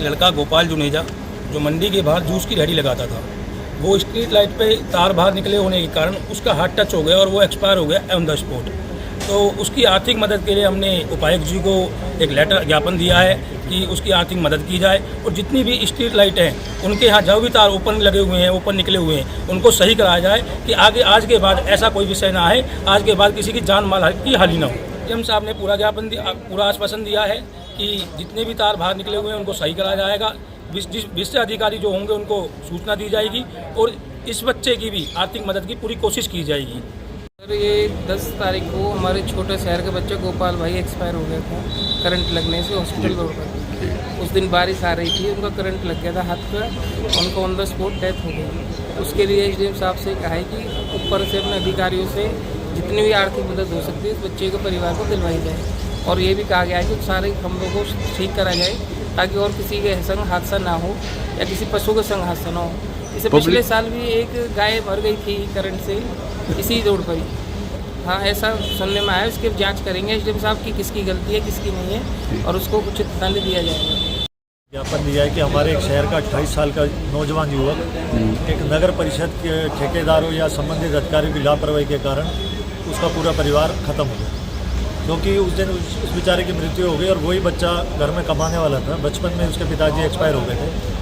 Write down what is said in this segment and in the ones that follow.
लड़का गोपाल जुनेजा जो मंडी के बाहर जूस की रेहड़ी लगाता था, वो स्ट्रीट लाइट पे तार बाहर निकले होने के कारण उसका हाथ टच हो गया और वो एक्सपायर हो गया ऑन द स्पॉट। तो उसकी आर्थिक मदद के लिए हमने उपायुक्त जी को एक लेटर ज्ञापन दिया है कि उसकी आर्थिक मदद की जाए और जितनी भी स्ट्रीट लाइट हैं उनके यहाँ जो भी तार ऊपर लगे हुए हैं, ऊपर निकले हुए हैं, उनको सही कराया जाए कि आगे आज के बाद ऐसा कोई विषय ना आए, आज के बाद किसी की जान माल की हानि ना हो। एम साहब ने पूरा ज्ञापन दिया, पूरा आश्वासन दिया है कि जितने भी तार बाहर निकले हुए हैं उनको सही कराया जाएगा। विशिष्ट अधिकारी जो होंगे उनको सूचना दी जाएगी और इस बच्चे की भी आर्थिक मदद की पूरी कोशिश की जाएगी। सर, ये 10 तारीख को हमारे छोटे शहर के बच्चे गोपाल भाई एक्सपायर हो गया था करंट लगने से हॉस्पिटल रोड पर। उस दिन बारिश आ रही थी, उनका करंट लग गया था हाथ पर, उनको ऑन द स्पॉट डेथ हो गई। उसके लिए एसडीएम साहब से कहा है कि ऊपर से अपने अधिकारियों से जितनी भी आर्थिक मदद हो सकती है इस बच्चे के परिवार को दिलवाई जाए। और ये भी कहा गया है कि सारे खंभों को ठीक करा जाए ताकि और किसी के संग हादसा ना हो या किसी पशु के संग हादसा ना हो। इससे पिछले साल भी एक गाय मर गई थी करंट से इसी रोड पर ही। हाँ, ऐसा सुनने में आया। उसकी जांच करेंगे एसडीएम साहब की किसकी गलती है किसकी नहीं है और उसको उचित दंड दिया जाएगा। ज्ञापन दिया है कि हमारे एक शहर का 28 साल का नौजवान युवक एक नगर परिषद के ठेकेदारों या संबंधित अधिकारियों की लापरवाही के कारण उसका पूरा परिवार खत्म हो गया, क्योंकि उस दिन उस बेचारे की मृत्यु हो गई और वही बच्चा घर में कमाने वाला था। बचपन में उसके पिताजी एक्सपायर हो गए थे।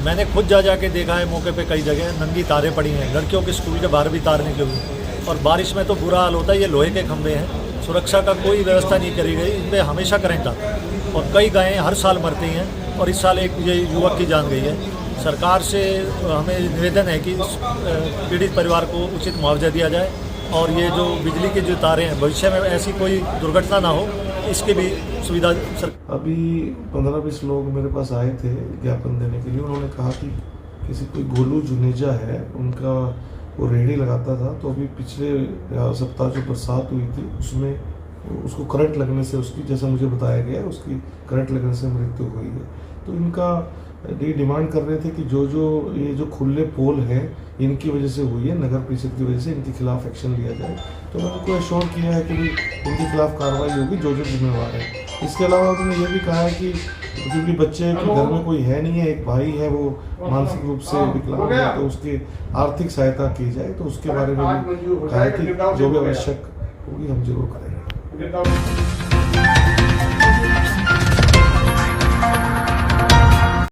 मैंने खुद जा के देखा है मौके पे कई जगह नंगी तारें पड़ी हैं, लड़कियों के स्कूल के बाहर भी तार निकली हुई और बारिश में तो बुरा हाल होता है। ये लोहे के खंभे हैं, सुरक्षा का कोई व्यवस्था नहीं करी गई, इन पर हमेशा करंट आता है और कई गायें हर साल मरती हैं और इस साल एक ये युवक की जान गई है। सरकार से हमें निवेदन है कि पीड़ित परिवार को उचित मुआवजा दिया जाए और ये जो बिजली की जो तारें हैं भविष्य में ऐसी कोई दुर्घटना ना हो, इसकी भी सुविधा अभी 15-20 लोग मेरे पास आए थे ज्ञापन देने के लिए। उन्होंने कहा कि किसी कोई गोलू जुनेजा है, उनका वो रेहड़ी लगाता था, तो अभी पिछले सप्ताह जो बरसात हुई थी उसमें उसको करंट लगने से उसकी, जैसा मुझे बताया गया, उसकी करंट लगने से मृत्यु हुई है। तो इनका ये डिमांड कर रहे थे कि ये जो खुले पोल हैं इनकी वजह से हुई है, नगर परिषद की वजह से, इनके खिलाफ एक्शन लिया जाए। तो मैंने उनको एश्योर किया है कि इनके खिलाफ कार्रवाई होगी जो जिम्मेवार है। इसके अलावा उन्होंने ये भी कहा है कि क्योंकि बच्चे के घर में कोई है नहीं है, एक भाई है वो मानसिक रूप से विकलांग है, तो उसकी आर्थिक सहायता की जाए। तो उसके बारे में भी कहा है कि जो भी आवश्यक होगी हम जरूर करेंगे।